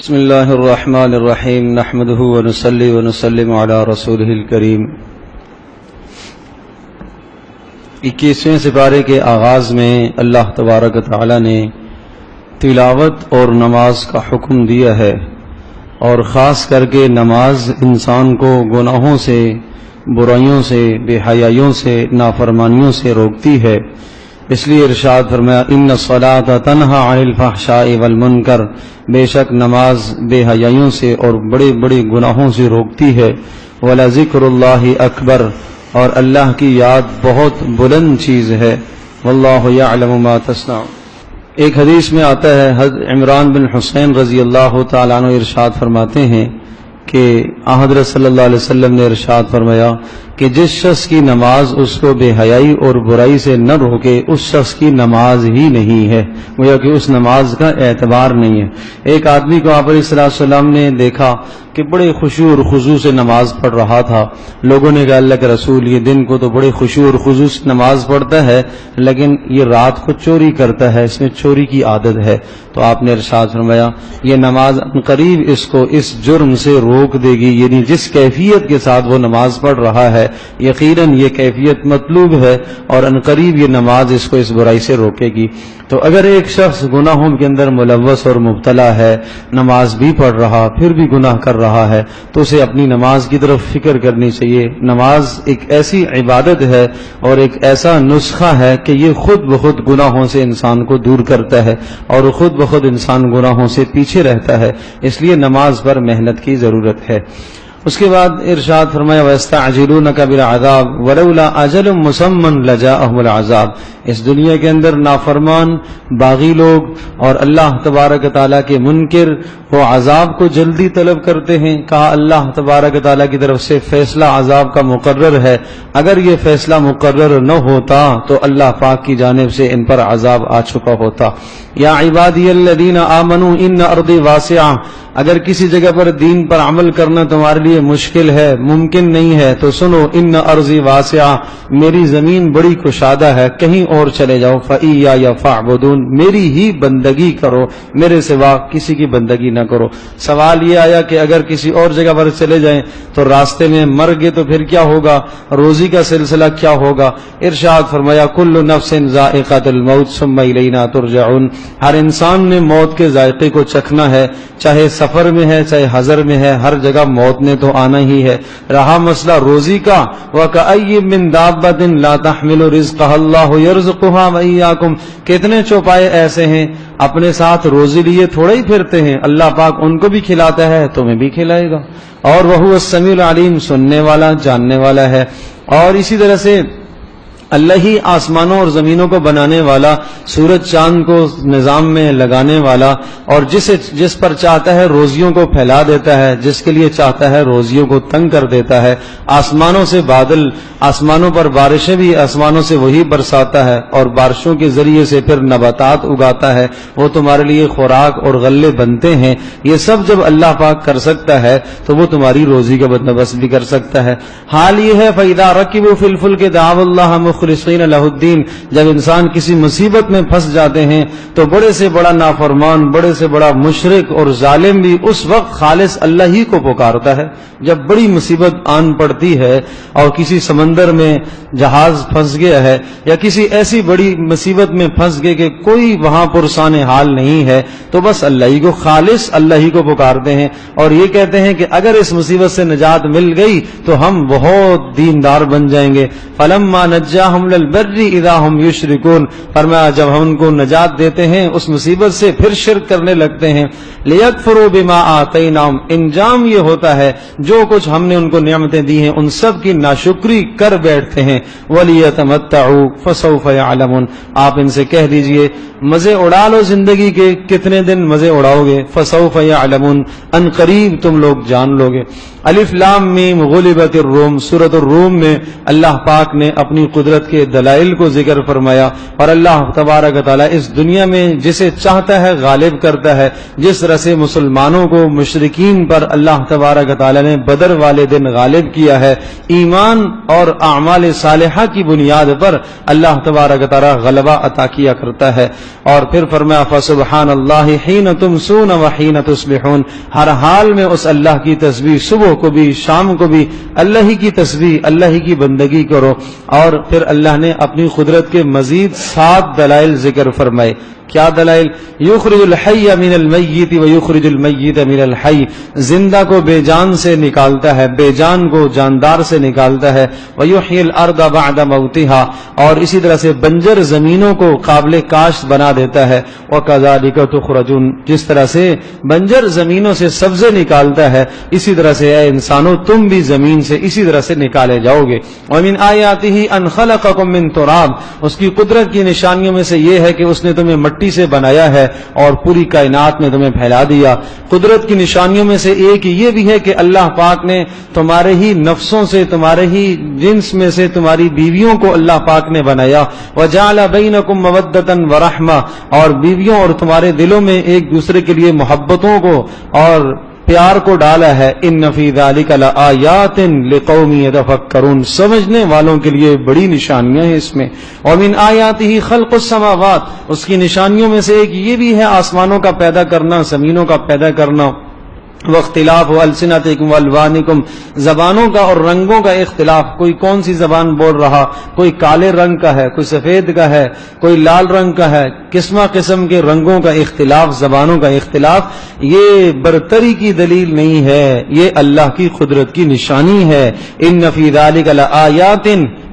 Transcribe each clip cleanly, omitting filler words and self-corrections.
بسم اللہ الرحمن الرحیم نحمده ونصلی ونسلم علی رسولہ الکریم۔ 21ویں سپارے کے آغاز میں اللہ تبارک و تعالی نے تلاوت اور نماز کا حکم دیا ہے، اور خاص کر کے نماز انسان کو گناہوں سے، برائیوں سے، بے حیائیوں سے، نافرمانیوں سے روکتی ہے۔ اس لیے ارشاد فرمایا ان الصلاۃ تنہی عن الفحشاء والمنکر، بے شک نماز بے حیائیوں سے اور بڑے بڑے گناہوں سے روکتی ہے۔ ولذکر اللہ اکبر، اور اللہ کی یاد بہت بلند چیز ہے۔ واللہ یعلم ما تصنعون۔ ایک حدیث میں آتا ہے، حضرت عمران بن حسین رضی اللہ تعالیٰ عنہ ارشاد فرماتے ہیں کہ حضرت صلی اللہ علیہ وسلم نے ارشاد فرمایا کہ جس شخص کی نماز اس کو بے حیائی اور برائی سے نہ روکے، اس شخص کی نماز ہی نہیں ہے، گویا کہ اس نماز کا اعتبار نہیں ہے۔ ایک آدمی کو آپ علیہ السلام نے دیکھا کہ بڑے خشوع اور خضوع سے نماز پڑھ رہا تھا۔ لوگوں نے کہا اللہ کے رسول، یہ دن کو تو بڑے خشوع اور خضوع سے نماز پڑھتا ہے، لیکن یہ رات کو چوری کرتا ہے، اس میں چوری کی عادت ہے۔ تو آپ نے ارشاد فرمایا یہ نماز قریب اس کو اس جرم سے روک دے گی، یعنی جس کیفیت کے ساتھ وہ نماز پڑھ رہا ہے یقیناً یہ کیفیت مطلوب ہے، اور عنقریب یہ نماز اس کو اس برائی سے روکے گی۔ تو اگر ایک شخص گناہوں کے اندر ملوث اور مبتلا ہے، نماز بھی پڑھ رہا پھر بھی گناہ کر رہا ہے، تو اسے اپنی نماز کی طرف فکر کرنی چاہیے۔ نماز ایک ایسی عبادت ہے اور ایک ایسا نسخہ ہے کہ یہ خود بخود گناہوں سے انسان کو دور کرتا ہے، اور خود بخود انسان گناہوں سے پیچھے رہتا ہے، اس لیے نماز پر محنت کی ضرورت ہے۔ اس کے بعد ارشاد فرمایا وَيَسْتَعْجِلُونَكَ بِالْعَذَابِ وَلَوْلَا أَجَلٌ مُّسَمًّى لَجَاءَهُمُ الْعَذَابُ۔ اس دنیا کے اندر نافرمان باغی لوگ اور اللہ تبارک تعالیٰ کے منکر وہ عذاب کو جلدی طلب کرتے ہیں۔ کہا اللہ تبارک تعالیٰ کی طرف سے فیصلہ عذاب کا مقرر ہے، اگر یہ فیصلہ مقرر نہ ہوتا تو اللہ پاک کی جانب سے ان پر عذاب آ چکا ہوتا۔ یا عبادی الذین آمنوا ان ارضی واسعہ، اگر کسی جگہ پر دین پر عمل کرنا تمہارے لیے مشکل ہے، ممکن نہیں ہے، تو سنو ان ارضی واسعہ، میری زمین بڑی کشادہ ہے، کہیں اور چلے جاؤ، فإیایا فاعبدون، میری ہی بندگی کرو، میرے سوا کسی کی بندگی نہ کرو۔ سوال یہ آیا کہ اگر کسی اور جگہ پر چلے جائیں تو راستے میں مر گئے تو پھر کیا ہوگا، روزی کا سلسلہ کیا ہوگا؟ ارشاد فرمایا کل نفس ذائقۃ الموت ثم الینا ترجعون، ہر انسان نے موت کے ذائقے کو چکھنا ہے، چاہے سفر میں ہے چاہے حضر میں ہے، ہر جگہ موت نے تو آنا ہی ہے۔ رہا مسئلہ روزی کا، وَكَأَيٍّ مِّن دَابَّةٍ لَا تَحْمِلُ رِزْقَهَا اللَّهُ يَرْزُقُهَا وَإِيَّاكُمْ، کتنے چوپائے ایسے ہیں اپنے ساتھ روزی لیے تھوڑے ہی پھرتے ہیں، اللہ پاک ان کو بھی کھلاتا ہے تمہیں بھی کھلائے گا، اور وَهُوَ السَّمِيعُ الْعَلِيمُ، سننے والا جاننے والا ہے۔ اور اسی طرح سے اللہ ہی آسمانوں اور زمینوں کو بنانے والا، سورج چاند کو نظام میں لگانے والا، اور جس پر چاہتا ہے روزیوں کو پھیلا دیتا ہے، جس کے لیے چاہتا ہے روزیوں کو تنگ کر دیتا ہے۔ آسمانوں سے بادل، آسمانوں پر بارشیں بھی آسمانوں سے وہی برساتا ہے، اور بارشوں کے ذریعے سے پھر نباتات اگاتا ہے، وہ تمہارے لیے خوراک اور غلے بنتے ہیں۔ یہ سب جب اللہ پاک کر سکتا ہے تو وہ تمہاری روزی کا بندوبست بھی کر سکتا ہے۔ حال یہ ہے فَإِذَا رَكِبُوا فِي الْفُلْكِ دَعَوُا اللَّهَ مخلصین لہ الدین، جب انسان کسی مصیبت میں پھنس جاتے ہیں تو بڑے سے بڑا نافرمان، بڑے سے بڑا مشرک اور ظالم بھی اس وقت خالص اللہ ہی کو پکارتا ہے۔ جب بڑی مصیبت آن پڑتی ہے اور کسی سمندر میں جہاز پھنس گیا ہے، یا کسی ایسی بڑی مصیبت میں پھنس گئے کہ کوئی وہاں پرسان حال نہیں ہے، تو بس اللہ ہی کو، خالص اللہ ہی کو پکارتے ہیں، اور یہ کہتے ہیں کہ اگر اس مصیبت سے نجات مل گئی تو ہم بہت دیندار بن جائیں گے۔ فلما نجاہم للبر اذا ہم یشرکون، فرمایا جب ہم ان کو نجات دیتے ہیں اس مصیبت سے پھر شرک کرنے لگتے ہیں۔ لیکفروا بما آتیناہم، انجام یہ ہوتا ہے جو کچھ ہم نے ان کو نعمتیں دی ہیں ان سب کی ناشکری کر بیٹھتے ہیں۔ ولیتمتعوا فسوف یعلمون، آپ ان سے کہہ دیجئے مزے اڑا لو زندگی کے، کتنے دن مزے اڑاؤ گے؟ فسوف یعلمون، ان قریب تم لوگ جان لوگے۔ الف لام میم غلبت الروم، سورۃ الروم میں اللہ پاک نے اپنی قدرت قدرت کے دلائل کو ذکر فرمایا، اور اللہ تبارک و تعالیٰ اس دنیا میں جسے چاہتا ہے غالب کرتا ہے. جس طرح سے مسلمانوں کو مشرکین پر اللہ تبارک و تعالیٰ نے بدر والے دن غالب کیا ہے، ایمان اور اعمال صالحہ کی بنیاد پر اللہ تبارک و تعالیٰ غلبہ عطا کیا کرتا ہے. اور پھر فرمایا فسبحان اللہ حین تمسون وحین تصبحون، ہر حال میں اس اللہ کی تسبیح، صبح کو بھی شام کو بھی اللہ ہی کی تسبیح، اللہ ہی کی بندگی کرو. اور پھر اللہ نے اپنی قدرت کے مزید 7 دلائل ذکر فرمائے. کیا دلائل؟ یخرج الحی من المیت ویخرج المیت من الحی، زندہ کو بے جان سے نکالتا ہے، بے جان کو جاندار سے نکالتا ہے. ویحیی الارض بعد موتها، اور اسی طرح سے بنجر زمینوں کو قابل کاشت بنا دیتا ہے. وکذالک تخرجون، جس طرح سے بنجر زمینوں سے سبزے نکالتا ہے، اسی طرح سے اے انسانوں تم بھی زمین سے اسی طرح سے نکالے جاؤ گے. ومن آیاتہ ان خلقکم من تراب، اس کی قدرت کی نشانیوں میں سے یہ ہے کہ اس نے تمہیں مٹی سے بنایا ہے اور پوری کائنات میں تمہیں پھیلا دیا. قدرت کی نشانیوں میں سے ایک یہ بھی ہے کہ اللہ پاک نے تمہارے ہی نفسوں سے، تمہارے ہی جنس میں سے تمہاری بیویوں کو اللہ پاک نے بنایا. وجعل بینکم مودۃ ورحمہ، اور بیویوں اور تمہارے دلوں میں ایک دوسرے کے لیے محبتوں کو اور پیار کو ڈالا ہے. ان فی ذلک لآیات لقوم یتفکرون، سمجھنے والوں کے لیے بڑی نشانیاں ہیں اس میں. ومن آیاتہ خلق السماوات، اس کی نشانیوں میں سے ایک یہ بھی ہے آسمانوں کا پیدا کرنا، زمینوں کا پیدا کرنا. واختلاف السنتکم والوانکم، زبانوں کا اور رنگوں کا اختلاف. کوئی کون سی زبان بول رہا، کوئی کالے رنگ کا ہے، کوئی سفید کا ہے، کوئی لال رنگ کا ہے. قسمہ قسم کے رنگوں کا اختلاف، زبانوں کا اختلاف، یہ برتری کی دلیل نہیں ہے، یہ اللہ کی قدرت کی نشانی ہے. ان فی ذلک لآیات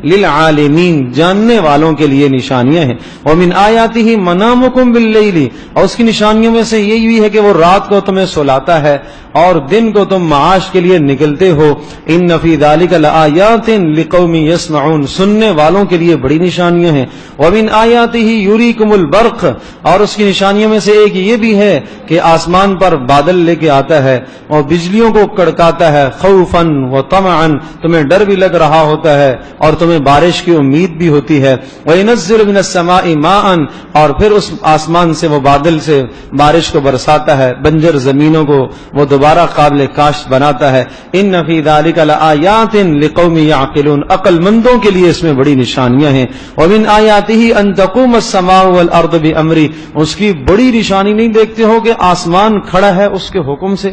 للعالمین، جاننے والوں کے لیے نشانیاں ہیں. ومن آیاتہ منامکم باللیل، اور اس کی نشانیوں میں سے یہ بھی ہے کہ وہ رات کو تمہیں سلاتا ہے اور دن کو تم معاش کے لیے نکلتے ہو. ان فی ذلک لآیات لقوم یسمعون، سننے والوں کے لیے بڑی نشانیاں ہیں. ومن آیاتہ یریکم البرق، اور اس کی نشانیوں میں سے ایک یہ بھی ہے کہ آسمان پر بادل لے کے آتا ہے اور بجلیوں کو کڑکاتا ہے. خوفا وطمعا، تمہیں ڈر بھی لگ رہا ہوتا ہے اور تمہیں بارش کی امید بھی ہوتی ہے. وَيَنَزِّلُ مِنَ السَّمَاءِ مَاءً، اور پھر اس آسمان سے، وہ بادل سے بارش کو برساتا ہے، بنجر زمینوں کو وہ دوبارہ قابل کاشت بناتا ہے. ان فی ذلک لآیات لقوم یعقلون، عقل مندوں کے لیے اس میں بڑی نشانیاں ہیں. ومن آیاتہ ان تقوم السماء والارض بامرہ، اس کی بڑی نشانی نہیں دیکھتے ہو کہ آسمان کھڑا ہے اس کے حکم سے،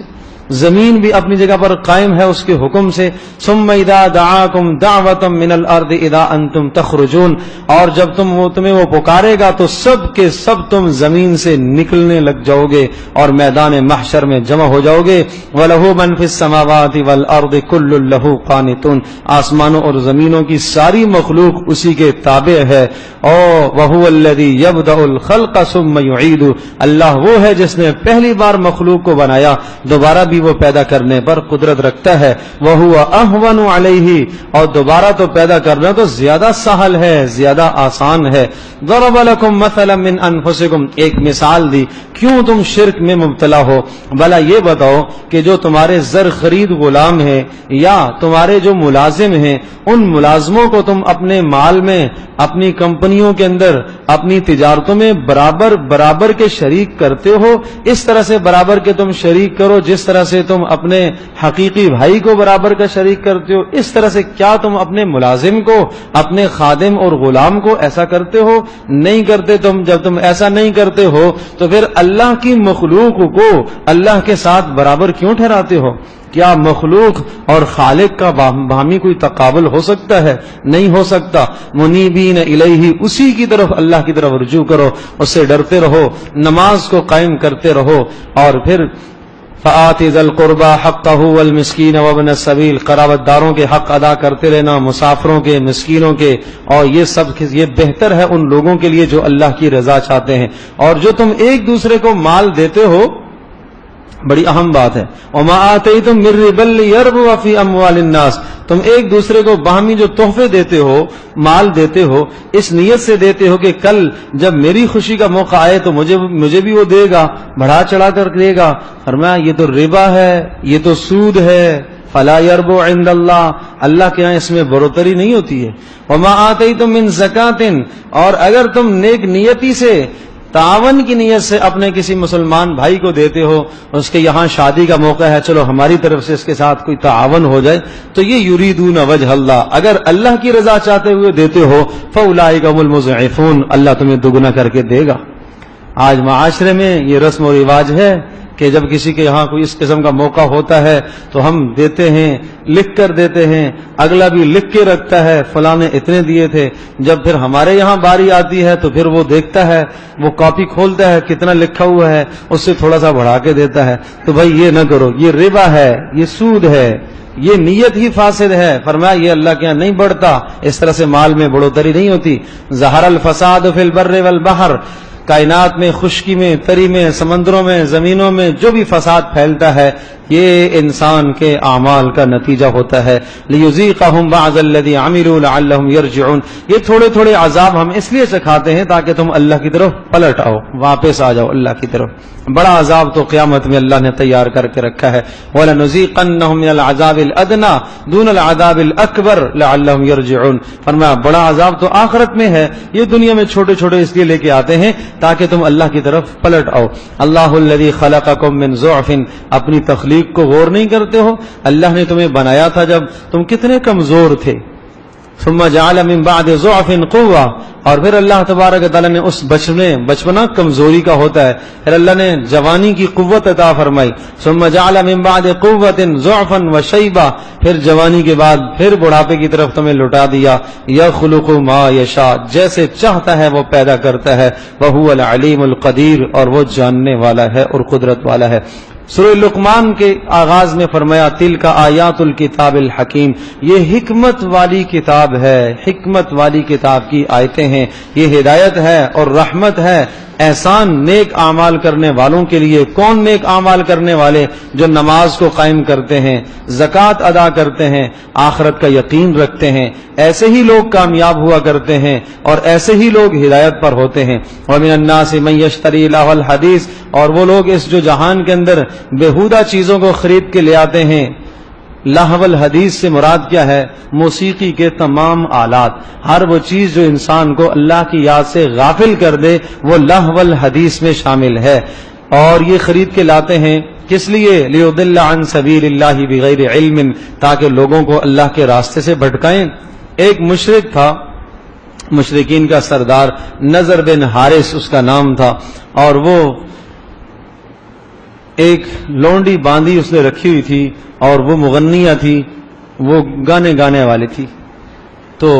زمین بھی اپنی جگہ پر قائم ہے اس کے حکم سے. ثم اذا دعاکم دعوۃ من الارض اذا انتم تخرجون، اور جب تمہیں وہ پکارے گا تو سب کے سب تم زمین سے نکلنے لگ جاؤ گے اور میدان محشر میں جمع ہو جاؤ گے. وَلَهُ مَنْ فِي السَّمَاوَاتِ وَالْأَرْضِ كُلٌّ لَهُ قَانِتُونَ، آسمانوں اور زمینوں کی ساری مخلوق اسی کے تابع ہے. وَهُوَ الَّذِي يَبْدَأُ الْخَلْقَ ثُمَّ يُعِيدُ، اللہ وہ ہے جس نے پہلی بار مخلوق کو بنایا، دوبارہ بھی وہ پیدا کرنے پر قدرت رکھتا ہے. وَهُوَ أَهْوَنُ عَلَيْهِ، اور دوبارہ تو پیدا کرنا تو زیادہ سہل ہے، زیادہ آسان ہے. ضَرَبَ لَكُم مَثَلًا مِّنْ أَنفُسِكُمْ، ایک مثال دی، کیوں تم شرک میں مبتلا ہو؟ بھلا یہ بتاؤ کہ جو تمہارے زر خرید غلام ہیں یا تمہارے جو ملازم ہیں، ان ملازموں کو تم اپنے مال میں، اپنی کمپنیوں کے اندر، اپنی تجارتوں میں برابر برابر کے شریک کرتے ہو. اس طرح سے برابر کے تم شریک کرو جس طرح سے تم اپنے حقیقی بھائی کو برابر کا شریک کرتے ہو. اس طرح سے کیا تم اپنے ملازم کو، اپنے خادم اور غلام کو ایسا کرتے ہو؟ نہیں کرتے تم. جب تم ایسا نہیں کرتے ہو تو پھر اللہ کی مخلوق کو اللہ کے ساتھ برابر کیوں ٹھہراتے ہو؟ کیا مخلوق اور خالق کا باہمی کوئی تقابل ہو سکتا ہے؟ نہیں ہو سکتا. منیبین الیہ، اسی کی طرف، اللہ کی طرف رجوع کرو، اس سے ڈرتے رہو، نماز کو قائم کرتے رہو. اور پھر فآت ذی القربى حقہ والمسکین وابن السبیل، قرابت داروں کے حق ادا کرتے رہنا، مسافروں کے، مسکینوں کے. اور یہ سب یہ بہتر ہے ان لوگوں کے لیے جو اللہ کی رضا چاہتے ہیں. اور جو تم ایک دوسرے کو مال دیتے ہو، بڑی اہم بات ہے. وما آتیتم من ربا لیربو فی اموال الناس، تم ایک دوسرے کو باہمی جو تحفے دیتے ہو، مال دیتے ہو، اس نیت سے دیتے ہو کہ کل جب میری خوشی کا موقع آئے تو مجھے بھی وہ دے گا، بڑھا چڑھا کر دے گا. فرمایا یہ تو ربا ہے، یہ تو سود ہے. فلا يربو عند اللہ، اللہ کے ہاں اس میں بروتری نہیں ہوتی ہے۔ وما آتیتم من زکات، اور اگر تم نیک نیتی سے تعاون کی نیت سے اپنے کسی مسلمان بھائی کو دیتے ہو، اس کے یہاں شادی کا موقع ہے، چلو ہماری طرف سے اس کے ساتھ کوئی تعاون ہو جائے، تو یہ یریدون وجہ اللہ، اگر اللہ کی رضا چاہتے ہوئے دیتے ہو فاولئک هم المضعفون، اللہ تمہیں دگنا کر کے دے گا۔ آج معاشرے میں یہ رسم و رواج ہے کہ جب کسی کے یہاں کوئی اس قسم کا موقع ہوتا ہے تو ہم دیتے ہیں، لکھ کر دیتے ہیں، اگلا بھی لکھ کے رکھتا ہے فلاں نے اتنے دیے تھے۔ جب پھر ہمارے یہاں باری آتی ہے تو پھر وہ دیکھتا ہے، وہ کاپی کھولتا ہے کتنا لکھا ہوا ہے، اس سے تھوڑا سا بڑھا کے دیتا ہے۔ تو بھائی یہ نہ کرو، یہ ربا ہے، یہ سود ہے، یہ نیت ہی فاسد ہے۔ فرمایا یہ اللہ کے یہاں نہیں بڑھتا، اس طرح سے مال میں بڑھوتری نہیں ہوتی۔ ظہر الفساد فی البر والبحر، کائنات میں، خشکی میں، تری میں، سمندروں میں، زمینوں میں جو بھی فساد پھیلتا ہے یہ انسان کے اعمال کا نتیجہ ہوتا ہے۔ لیذیقہم بعض الذی عملوا لعلہم یرجعون، یہ تھوڑے تھوڑے عذاب ہم اس لیے سکھاتے ہیں تاکہ تم اللہ کی طرف پلٹ آؤ، واپس آ جاؤ اللہ کی طرف۔ بڑا عذاب تو قیامت میں اللہ نے تیار کر کے رکھا ہے۔ وَلَنُذِيقَنَّهُم مِّنَ الْعَذَابِ الْأَدْنَىٰ دُونَ الْعَذَابِ الْأَكْبَرِ لَعَلَّهُمْ يَرْجِعُونَ، فرمایا بڑا عذاب تو آخرت میں ہے، یہ دنیا میں چھوٹے چھوٹے اس لیے لے کے آتے ہیں تاکہ تم اللہ کی طرف پلٹ آؤ۔ اللہ الذی خلقکم من ضعف، اپنی تخلیق کو غور نہیں کرتے ہو؟ اللہ نے تمہیں بنایا تھا جب تم کتنے کمزور تھے، ثم جعل من بعد ضعف قوة، اور پھر اللہ تبارک و تعالی نے اس بچپنا کمزوری کا ہوتا ہے، پھر اللہ نے جوانی کی قوت عطا فرمائی، ثم جعل من بعد قوة ضعفا وشیبا، پھر جوانی کے بعد پھر بڑھاپے کی طرف تمہیں لٹا دیا۔ یخلق ما یشاء، جیسے چاہتا ہے وہ پیدا کرتا ہے، وہو العلیم القدیر، اور وہ جاننے والا ہے اور قدرت والا ہے۔ سورہ لقمان کے آغاز میں فرمایا تلک آیات الکتاب الحکیم، یہ حکمت والی کتاب ہے، حکمت والی کتاب کی آیتیں ہیں، یہ ہدایت ہے اور رحمت ہے، احسان نیک اعمال کرنے والوں کے لیے۔ کون نیک اعمال کرنے والے؟ جو نماز کو قائم کرتے ہیں، زکوٰۃ ادا کرتے ہیں، آخرت کا یقین رکھتے ہیں، ایسے ہی لوگ کامیاب ہوا کرتے ہیں اور ایسے ہی لوگ ہدایت پر ہوتے ہیں۔ وَمِنَ النَّاسِ مَن يَشْتَرِي لَهْوَ الْحَدِيثِ، اور وہ لوگ اس جو جہان کے اندر بیہودہ چیزوں کو خرید کے لے آتے ہیں۔ لہو الحدیث سے مراد کیا ہے؟ موسیقی کے تمام آلات، ہر وہ چیز جو انسان کو اللہ کی یاد سے غافل کر دے وہ لہو الحدیث میں شامل ہے، اور یہ خرید کے لاتے ہیں کس لیے؟ لیضل عن سبیل اللہ بغیر علم، تاکہ لوگوں کو اللہ کے راستے سے بھٹکائیں۔ ایک مشرک تھا، مشرکین کا سردار، نضر بن حارث اس کا نام تھا، اور وہ ایک لونڈی باندھی اس نے رکھی ہوئی تھی، اور وہ مغنیہ تھی، وہ گانے گانے والی تھی۔ تو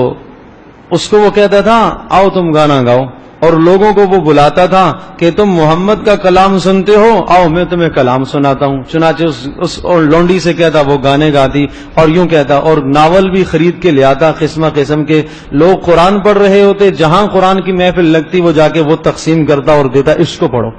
اس کو وہ کہتا تھا آؤ تم گانا گاؤ، اور لوگوں کو وہ بلاتا تھا کہ تم محمد کا کلام سنتے ہو، آؤ میں تمہیں کلام سناتا ہوں۔ چنانچہ اس اور لونڈی سے کہتا، وہ گانے گاتی اور یوں کہتا، اور ناول بھی خرید کے لے آتا قسم قسم کے۔ لوگ قرآن پڑھ رہے ہوتے، جہاں قرآن کی محفل لگتی وہ جا کے وہ تقسیم کرتا اور دیتا، اس کو پڑھو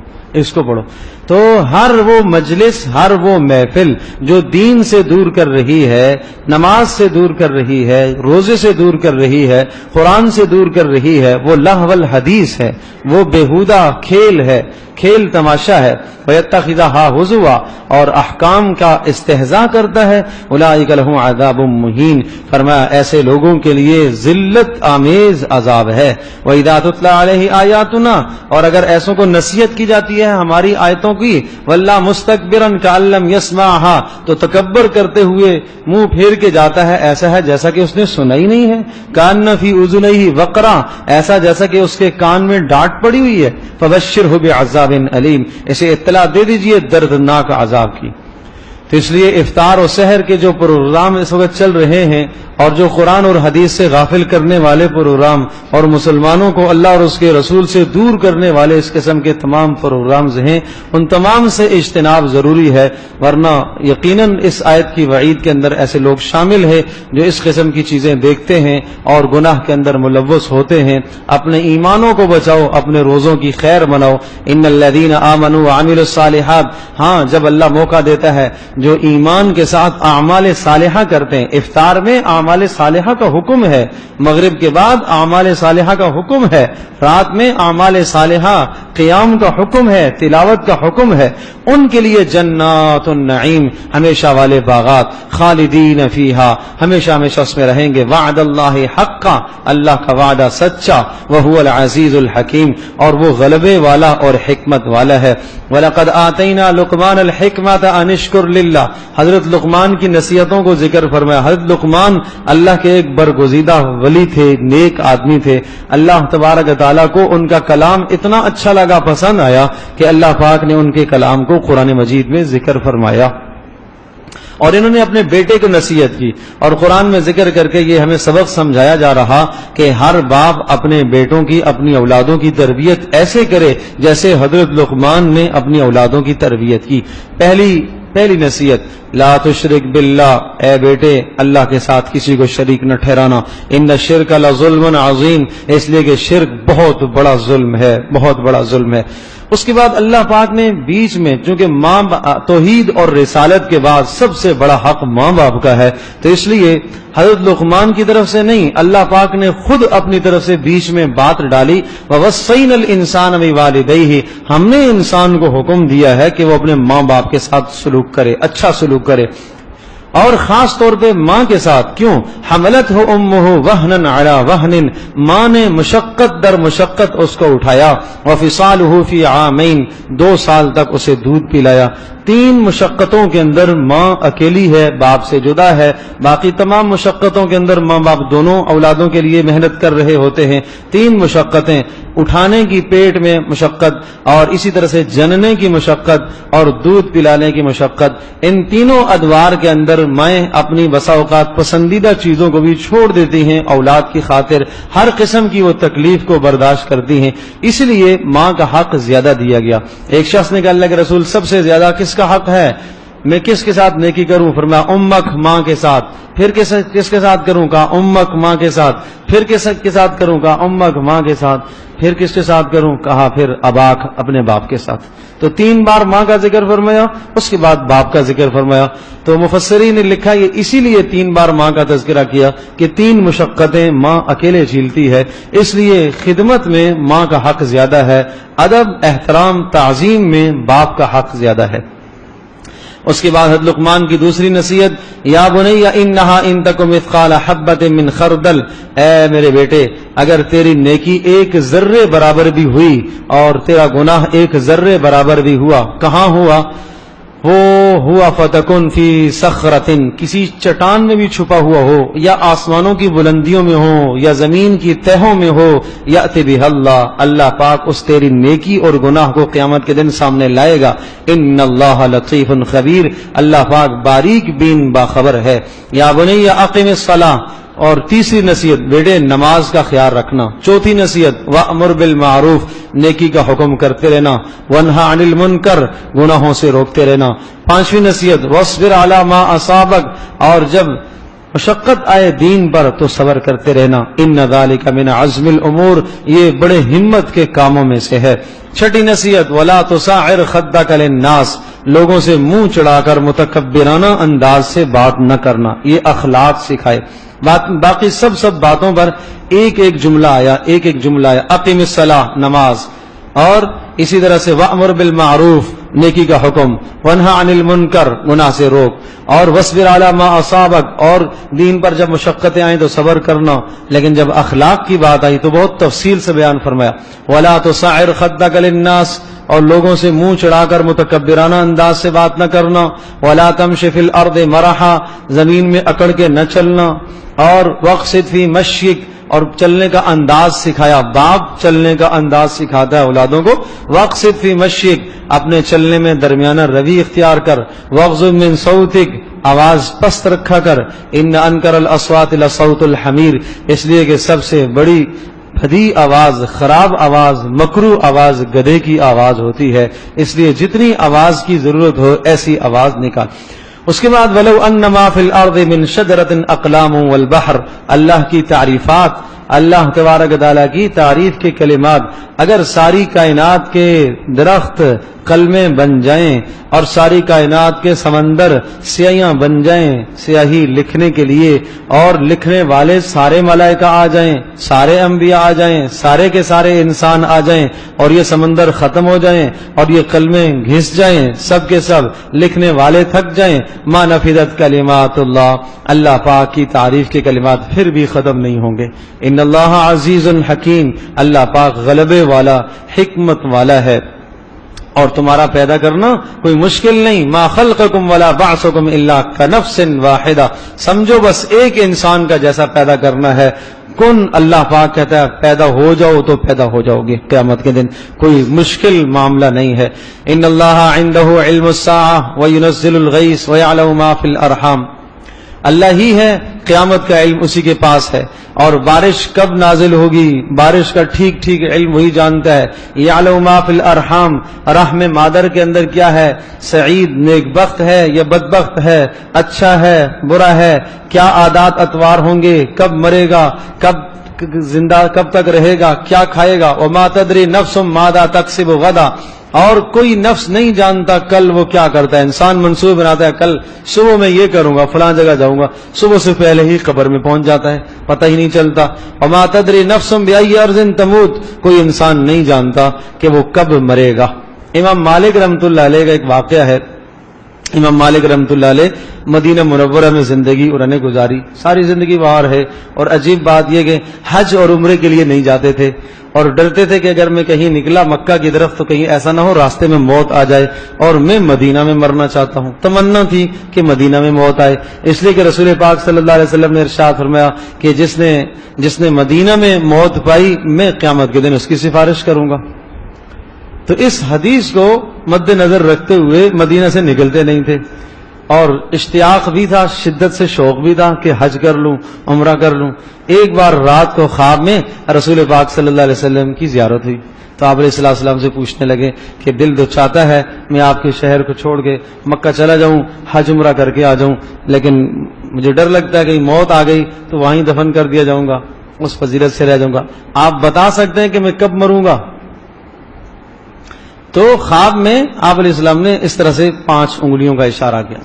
اس کو پڑھو۔ تو ہر وہ مجلس، ہر وہ محفل جو دین سے دور کر رہی ہے، نماز سے دور کر رہی ہے، روزے سے دور کر رہی ہے، قرآن سے دور کر رہی ہے، وہ لہو الحدیث ہے، وہ بیہودہ کھیل ہے، کھیل تماشا ہے۔ وَيَتَّخِذَهَا هُزُوًا، اور احکام کا استہزاء کرتا ہے۔ اولئک لهم عذاب مہین، فرمایا ایسے لوگوں کے لیے ذلت آمیز عذاب ہے۔ وَإِذَا تُتْلَى عَلَيْهِ آیاتنا، اور اگر ایسوں کو نصیحت کی جاتی ہے ہماری آیتوں کی، وَلَّا مُسْتَكْبِرًا كَأَن لَّمْ يَسْمَعْهَا، تو تکبر کرتے ہوئے منہ پھیر کے جاتا ہے، ایسا ہے جیسا کہ اس نے سنا ہی نہیں ہے۔ كَأَنَّ فِي أُذُنَيْهِ وَقْرًا، ایسا جیسا کہ اس کے کان میں ڈانٹ پڑی ہوئی ہے۔ فَبَشِّرْهُ بِعَذَابٍ أَلِيمٍ، اسے اطلاع دے دیجئے دردناک عذاب کی۔ تو اس لیے افطار و سحر کے جو پروگرام اس وقت چل رہے ہیں، اور جو قرآن اور حدیث سے غافل کرنے والے پروگرام، اور مسلمانوں کو اللہ اور اس کے رسول سے دور کرنے والے اس قسم کے تمام پروگرامز ہیں، ان تمام سے اجتناب ضروری ہے، ورنہ یقیناً اس آیت کی وعید کے اندر ایسے لوگ شامل ہیں جو اس قسم کی چیزیں دیکھتے ہیں اور گناہ کے اندر ملوث ہوتے ہیں۔ اپنے ایمانوں کو بچاؤ، اپنے روزوں کی خیر مناؤ۔ ان الذین آمنوا وعملوا الصالحات، ہاں جب اللہ موقع دیتا ہے جو ایمان کے ساتھ اعمال صالحہ کرتے ہیں. افطار میں اعمال صالحہ کا حکم ہے، مغرب کے بعد اعمال صالحہ کا حکم ہے، رات میں اعمال صالحہ قیام کا حکم ہے، تلاوت کا حکم ہے. ان کے لیے جنات النعیم، ہمیشہ والے باغات، خالدین فیہا، ہمیشہ ہمیشہ اس میں رہیں گے. وعد اللہ حقا، اللہ کا وعدہ سچا. وہو العزیز الحکیم، اور وہ غلبے والا اور حکمت والا ہے. وَلَقَدْ آتَيْنَا لُقْمَانَ الْحِكْمَةَ أَنِ اشْكُرْ لِلَّهِ، حضرت لقمان کی نصیحتوں کو ذکر فرمایا. حضرت لقمان اللہ کے ایک برگزیدہ ولی تھے، نیک آدمی تھے. اللہ تبارک تعالیٰ کو ان کا کلام اتنا اچھا لگا، پسند آیا کہ اللہ پاک نے ان کے کلام کو قرآن مجید میں ذکر فرمایا. اور انہوں نے اپنے بیٹے کو نصیحت کی، اور قرآن میں ذکر کر کے یہ ہمیں سبق سمجھایا جا رہا کہ ہر باپ اپنے بیٹوں کی، اپنی اولادوں کی تربیت ایسے کرے جیسے حضرت لقمان نے اپنی اولادوں کی تربیت کی. پہلی نصیحت، لا تشرک باللہ، اے بیٹے اللہ کے ساتھ کسی کو شریک نہ ٹھہرانا. ان الشرک لظلم عظیم، اس لیے کہ شرک بہت بڑا ظلم ہے، بہت بڑا ظلم ہے. اس کے بعد اللہ پاک نے بیچ میں، چونکہ توحید اور رسالت کے بعد سب سے بڑا حق ماں باپ کا ہے، تو اس لیے حضرت لقمان کی طرف سے نہیں، اللہ پاک نے خود اپنی طرف سے بیچ میں بات ڈالی. وَوَصَّيْنَا الْإِنسَانَ بِوَالِدَيْهِ، ہم نے انسان کو حکم دیا ہے کہ وہ اپنے ماں باپ کے ساتھ سلوک کرے، اچھا سلوک کرے، اور خاص طور پہ ماں کے ساتھ. کیوں؟ حملتہ امہ وہنا علی وہن، ماں نے مشقت در مشقت اس کو اٹھایا. وفصالہ فی عامین، 2 سال تک اسے دودھ پلایا. 3 مشقتوں کے اندر ماں اکیلی ہے، باپ سے جدا ہے. باقی تمام مشقتوں کے اندر ماں باپ دونوں اولادوں کے لیے محنت کر رہے ہوتے ہیں. 3 مشقتیں، اٹھانے کی پیٹ میں مشقت، اور اسی طرح سے جننے کی مشقت، اور دودھ پلانے کی مشقت. ان تینوں ادوار کے اندر مائیں اپنی بسا اوقات پسندیدہ چیزوں کو بھی چھوڑ دیتی ہیں اولاد کی خاطر، ہر قسم کی وہ تکلیف کو برداشت کرتی ہیں. اس لیے ماں کا حق زیادہ دیا گیا. ایک شخص نے کہا اللہ کے رسول سب سے زیادہ کس کا حق ہے، میں کس کے ساتھ نیکی کروں؟ فرمایا امک، ماں کے ساتھ. پھر کس کے ساتھ کروں؟ کہا امک، ماں کے ساتھ. پھر کس کے ساتھ کروں؟ کہا امک، ماں کے ساتھ. پھر کس کے ساتھ کروں؟ کہا پھر اباک، اپنے باپ کے ساتھ. تو 3 بار ماں کا ذکر فرمایا، اس کے بعد باپ کا ذکر فرمایا. تو مفسرین نے لکھا یہ اسی لیے 3 بار ماں کا تذکرہ کیا کہ 3 مشقتیں ماں اکیلے جھیلتی ہے، اس لیے خدمت میں ماں کا حق زیادہ ہے، ادب، احترام، تعظیم میں باپ کا حق زیادہ ہے. اس کے بعد حضرت لقمان کی دوسری نصیحت، یا بنی انہا ان تک مثقال حبۃ من خردل، اے میرے بیٹے اگر تیری نیکی 1 ذرے برابر بھی ہوئی اور تیرا گناہ 1 ذرے برابر بھی ہوا، کہاں ہوا؟ وہ ہوا فتکن فی صخرۃ، کسی چٹان میں بھی چھپا ہوا ہو، یا آسمانوں کی بلندیوں میں ہو، یا زمین کی تہوں میں ہو، یأتی بہ اللہ، اللہ پاک اس تیری نیکی اور گناہ کو قیامت کے دن سامنے لائے گا. ان اللہ لطیف خبیر، اللہ پاک باریک بین باخبر ہے. یا بنی اقم الصلاۃ، اور تیسری نصیحت بیٹے نماز کا خیال رکھنا. چوتھی نصیحت وَأْمُرْ بِالْمَعْرُوفِ، نیکی کا حکم کرتے رہنا. وَانْهَ عَنِ الْمُنْكَرِ، گناہوں سے روکتے رہنا. 5ویں نصیحت وَاصْبِرْ عَلَى مَا أَصَابَكَ، اور جب مشقت آئے دین پر تو صبر کرتے رہنا. إِنَّ ذَلِكَ مِنْ عَزْمِ الْأُمُورِ، یہ بڑے ہمت کے کاموں میں سے ہے. 6ٹھی نصیحت وَلَا تُصَعِّرْ خَدَّكَ لِلنَّاسِ، لوگوں سے منہ چڑھا کر متکبرانہ انداز سے بات نہ کرنا. یہ اخلاق سکھائے. باقی سب باتوں پر ایک جملہ آیا، ایک جملہ آیا. اقیم الصلاۃ، نماز، اور اسی طرح سے وَأْمُرْ بِالْمَعْرُوفِ، نیکی کا حکم. وَانْهَ عَنِ الْمُنْكَرِ، گناہ سے روک. اور وَاصْبِرْ عَلَى مَا أَصَابَكَ، اور دین پر جب مشقتیں آئیں تو صبر کرنا. لیکن جب اخلاق کی بات آئی تو بہت تفصیل سے بیان فرمایا. وَلَا تُصَعِّرْ خَدَّكَ لِلنَّاسِ، اور لوگوں سے منہ چڑھا کر متکبرانہ انداز سے بات نہ کرنا. وَلَا تَمْشِ فِي الْأَرْضِ مَرَحًا، زمین میں اکڑ کے نہ چلنا. اور وَاقْصِدْ فِي مَشْيِكَ، اور چلنے کا انداز سکھایا. باپ چلنے کا انداز سکھاتا ہے اولادوں کو. وَاقْصِدْ فِي مَشْيِكَ، اپنے چلنے میں درمیانہ روی اختیار کر. وَاغْضُضْ مِنْ صَوْتِكَ، آواز پست رکھا کر. إِنَّ أَنْكَرَ الْأَصْوَاتِ لَصَوْتُ الْحَمِيرِ، اس لیے کہ سب سے بڑی بھدی آواز، خراب آواز، مکروہ آواز گدھے کی آواز ہوتی ہے. اس لیے جتنی آواز کی ضرورت ہو ایسی آواز نکال. اس کے بعد وَلَوْ أَنَّ مَا فِي الْأَرْضِ مِنْ شَجَرَةٍ أَقْلَامٌ وَالْبَحْرِ، اللہ کی تعریفات اللہ تبارک و تعالیٰ کی تعریف کے کلمات اگر ساری کائنات کے درخت قلمیں بن جائیں اور ساری کائنات کے سمندر سیاہیاں بن جائیں سیاہی لکھنے کے لیے اور لکھنے والے سارے ملائکہ آ جائیں سارے انبیاء آ جائیں سارے کے سارے انسان آ جائیں اور یہ سمندر ختم ہو جائیں اور یہ قلمیں گھس جائیں سب کے سب لکھنے والے تھک جائیں ما نفدت کلمات اللہ پاک کی تعریف کے کلمات پھر بھی ختم نہیں ہوں گے. ان اللہ عزیز حکیم اللہ پاک غلبے والا حکمت والا ہے اور تمہارا پیدا کرنا کوئی مشکل نہیں. ما خلقکم ولا بعثکم الا کنفس واحدہ سمجھو بس ایک انسان کا جیسا پیدا کرنا ہے. کن اللہ پاک کہتا ہے پیدا ہو جاؤ تو پیدا ہو جاؤ گے قیامت کے دن کوئی مشکل معاملہ نہیں ہے. ان اللہ عنده علم الساعہ وینزل الغیث ویعلم ما فی الارحام اللہ ہی ہے قیامت کا علم اسی کے پاس ہے اور بارش کب نازل ہوگی بارش کا ٹھیک ٹھیک علم وہی جانتا ہے. یعلم ما فی الارحام رحم مادر کے اندر کیا ہے سعید نیک بخت ہے یا بدبخت ہے اچھا ہے برا ہے کیا عادات اطوار ہوں گے کب مرے گا کب زندہ کب تک رہے گا کیا کھائے گا. وما تدری نفس ماذا تکسب غدا اور کوئی نفس نہیں جانتا کل وہ کیا کرتا ہے. انسان منصوبے بناتا ہے کل صبح میں یہ کروں گا فلاں جگہ جاؤں گا صبح سے پہلے ہی قبر میں پہنچ جاتا ہے پتہ ہی نہیں چلتا. وما تدری نفس بأي ارض تموت کوئی انسان نہیں جانتا کہ وہ کب مرے گا. امام مالک رحمۃ اللہ علیہ کا ایک واقعہ ہے. امام مالک رحمۃ اللہ علیہ مدینہ منورہ میں زندگی انہوں نے گزاری ساری زندگی باہر ہے اور عجیب بات یہ کہ حج اور عمرے کے لیے نہیں جاتے تھے اور ڈرتے تھے کہ اگر میں کہیں نکلا مکہ کی طرف تو کہیں ایسا نہ ہو راستے میں موت آ جائے اور میں مدینہ میں مرنا چاہتا ہوں. تمنا تھی کہ مدینہ میں موت آئے اس لیے کہ رسول پاک صلی اللہ علیہ وسلم نے ارشاد فرمایا کہ جس نے مدینہ میں موت پائی میں قیامت کے دن اس کی سفارش کروں گا. تو اس حدیث کو مد نظر رکھتے ہوئے مدینہ سے نکلتے نہیں تھے اور اشتیاق بھی تھا شدت سے شوق بھی تھا کہ حج کر لوں عمرہ کر لوں. ایک بار رات کو خواب میں رسول پاک صلی اللہ علیہ وسلم کی زیارت ہوئی تو آپ علیہ السلام سے پوچھنے لگے کہ دل تو چاہتا ہے میں آپ کے شہر کو چھوڑ کے مکہ چلا جاؤں حج عمرہ کر کے آ جاؤں لیکن مجھے ڈر لگتا ہے کہ موت آ گئی تو وہیں دفن کر دیا جاؤں گا اس فضیلت سے رہ جاؤں گا. آپ بتا سکتے ہیں کہ میں کب مروں گا. تو خواب میں آپ علیہ السلام نے اس طرح سے 5 انگلیوں کا اشارہ کیا.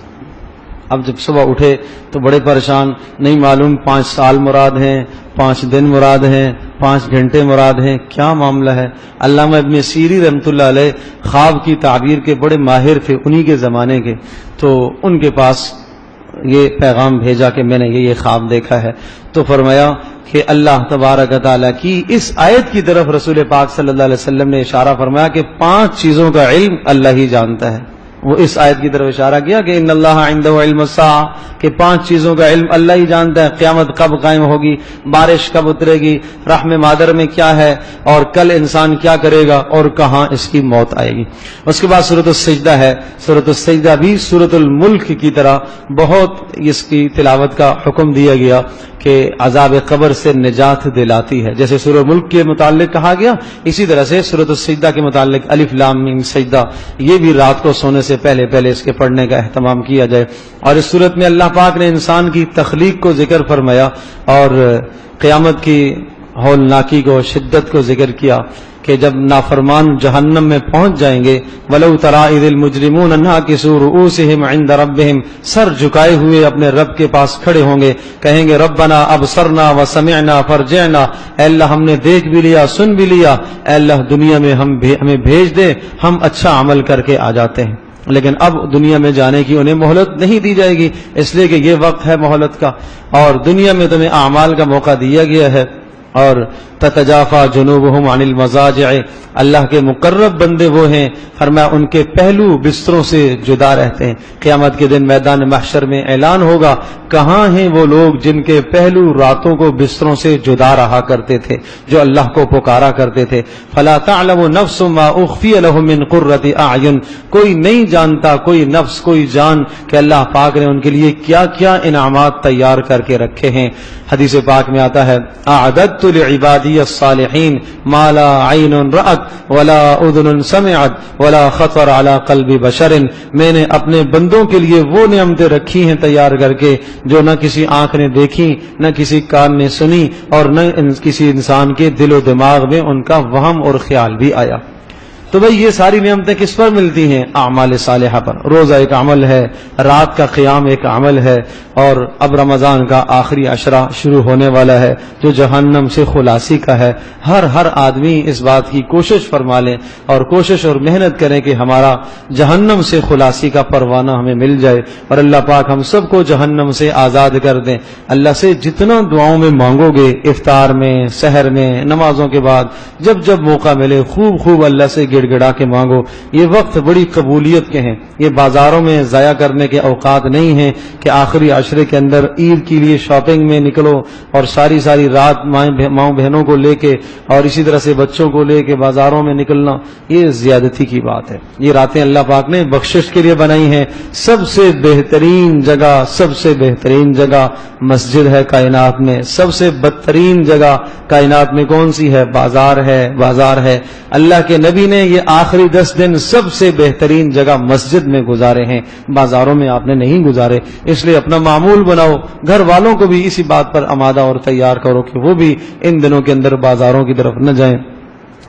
اب جب صبح اٹھے تو بڑے پریشان نہیں معلوم 5 سال مراد ہیں 5 دن مراد ہیں 5 گھنٹے مراد ہیں کیا معاملہ ہے. علامہ ابن سیری رحمۃ اللہ علیہ خواب کی تعبیر کے بڑے ماہر تھے انہی کے زمانے کے تو ان کے پاس یہ پیغام بھیجا کہ میں نے یہ خواب دیکھا ہے تو فرمایا کہ اللہ تبارک تعالیٰ کی اس آیت کی طرف رسول پاک صلی اللہ علیہ وسلم نے اشارہ فرمایا کہ 5 چیزوں کا علم اللہ ہی جانتا ہے. وہ اس آیت کی طرف اشارہ کیا کہ ان اللہ عنده علم الساعہ کہ 5 چیزوں کا علم اللہ ہی جانتا ہے. قیامت کب قائم ہوگی بارش کب اترے گی رحم مادر میں کیا ہے اور کل انسان کیا کرے گا اور کہاں اس کی موت آئے گی. اس کے بعد سورۃ السجدہ ہے. سورۃ السجدہ بھی سورۃ الملک کی طرح بہت اس کی تلاوت کا حکم دیا گیا کہ عذاب قبر سے نجات دلاتی ہے. جیسے سورۃ ملک کے متعلق کہا گیا اسی طرح سے سورۃ السجدہ کے متعلق الف لام میم سجدہ یہ بھی رات کو سونے سے پہلے اس کے پڑھنے کا اہتمام کیا جائے. اور اس صورت میں اللہ پاک نے انسان کی تخلیق کو ذکر فرمایا اور قیامت کی ہولناکی کو شدت کو ذکر کیا کہ جب نافرمان جہنم میں پہنچ جائیں گے وَلَوْ تَرَىٰ إِذِ الْمُجْرِمُونَ نَاكِسُو رُؤُوسِهِمْ عِندَ رَبِّهِمْ سر جھکائے ہوئے اپنے رب کے پاس کھڑے ہوں گے کہیں گے ربنا ابصرنا وسمعنا فرجعنا اے اللہ ہم نے دیکھ بھی لیا سن بھی لیا اے اللہ دنیا میں ہمیں بھیج دے ہم اچھا عمل کر کے آ جاتے ہیں. لیکن اب دنیا میں جانے کی انہیں مہلت نہیں دی جائے گی اس لیے کہ یہ وقت ہے مہلت کا اور دنیا میں تمہیں اعمال کا موقع دیا گیا ہے. اور تتجافا جنوبہم عن المضاجع اللہ کے مقرب بندے وہ ہیں فرمایا ان کے پہلو بستروں سے جدا رہتے ہیں. قیامت کے دن میدان محشر میں اعلان ہوگا کہاں ہیں وہ لوگ جن کے پہلو راتوں کو بستروں سے جدا رہا کرتے تھے جو اللہ کو پکارا کرتے تھے. فلا تعلم نفس ما اخفی لهم من قرۃ اعین کوئی نہیں جانتا کوئی نفس کوئی جان کہ اللہ پاک نے ان کے لیے کیا کیا انعامات تیار کر کے رکھے ہیں. حدیث پاک میں آتا ہے اعددت اعددت لعبادی الصالحین ما لا عین رأت ولا اذن سمعت ولا خطر علی قلب بشر، میں نے اپنے بندوں کے لیے وہ نعمتیں رکھی ہیں تیار کر کے جو نہ کسی آنکھ نے دیکھی، نہ کسی کان نے سنی، اور نہ کسی انسان کے دل و دماغ میں ان کا وہم اور خیال بھی آیا۔ تو بھئی یہ ساری نعمتیں کس پر ملتی ہیں؟ اعمال صالحہ پر۔ روزہ ایک عمل ہے، رات کا قیام ایک عمل ہے، اور اب رمضان کا آخری عشرہ شروع ہونے والا ہے جو جہنم سے خلاصی کا ہے۔ ہر آدمی اس بات کی کوشش فرما لے اور کوشش اور محنت کریں کہ ہمارا جہنم سے خلاصی کا پروانہ ہمیں مل جائے، اور اللہ پاک ہم سب کو جہنم سے آزاد کر دیں۔ اللہ سے جتنا دعاؤں میں مانگو گے، افطار میں، سحر میں، نمازوں کے بعد، جب موقع ملے خوب اللہ سے گڑ گڑا کے مانگو۔ یہ وقت بڑی قبولیت کے ہیں، یہ بازاروں میں ضائع کرنے کے اوقات نہیں ہیں کہ آخری عشرے کے اندر عید کے لیے شاپنگ میں نکلو اور ساری رات ماؤں بہنوں کو لے کے اور اسی طرح سے بچوں کو لے کے بازاروں میں نکلنا، یہ زیادتی کی بات ہے۔ یہ راتیں اللہ پاک نے بخشش کے لیے بنائی ہیں۔ سب سے بہترین جگہ مسجد ہے کائنات میں، سب سے بدترین جگہ کائنات میں کون سی ہے؟ بازار ہے۔ اللہ کے نبی نے یہ آخری 10 دن سب سے بہترین جگہ مسجد میں گزارے ہیں، بازاروں میں آپ نے نہیں گزارے۔ اس لیے اپنا معمول بناؤ، گھر والوں کو بھی اسی بات پر آمادہ اور تیار کرو کہ وہ بھی ان دنوں کے اندر بازاروں کی طرف نہ جائیں،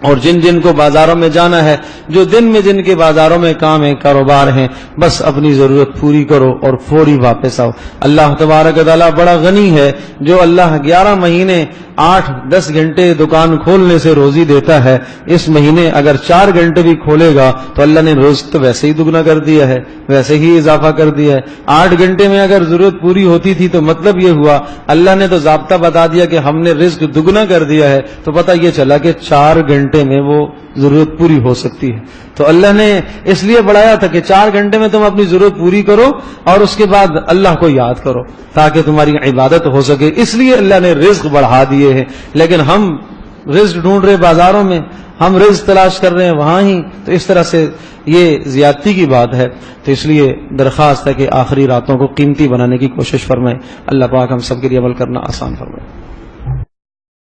اور جن کو بازاروں میں جانا ہے، جو دن میں جن کے بازاروں میں کام ہے، کاروبار ہیں، بس اپنی ضرورت پوری کرو اور فوری واپس آؤ۔ اللہ تبارک و تعالیٰ بڑا غنی ہے، جو اللہ 11 مہینے 8-10 گھنٹے دکان کھولنے سے روزی دیتا ہے، اس مہینے اگر 4 گھنٹے بھی کھولے گا تو اللہ نے روز تو ویسے ہی دگنا کر دیا ہے، ویسے ہی اضافہ کر دیا ہے۔ 8 گھنٹے میں اگر ضرورت پوری ہوتی تھی تو مطلب یہ ہوا اللہ نے تو ضابطہ بتا دیا کہ ہم نے رزق دگنا کر دیا ہے، تو پتہ یہ چلا کہ 4 گھنٹے میں وہ ضرورت پوری ہو سکتی ہے۔ تو اللہ نے اس لیے بڑھایا تھا کہ 4 گھنٹے میں تم اپنی ضرورت پوری کرو اور اس کے بعد اللہ کو یاد کرو تاکہ تمہاری عبادت ہو سکے، اس لیے اللہ نے رزق بڑھا دیے ہیں۔ لیکن ہم رزق ڈھونڈ رہے بازاروں میں، ہم رزق تلاش کر رہے ہیں وہاں ہی، تو اس طرح سے یہ زیادتی کی بات ہے۔ تو اس لیے درخواست ہے کہ آخری راتوں کو قیمتی بنانے کی کوشش فرمائیں۔ اللہ پاک ہم سب کے لیے عمل کرنا آسان فرمائے۔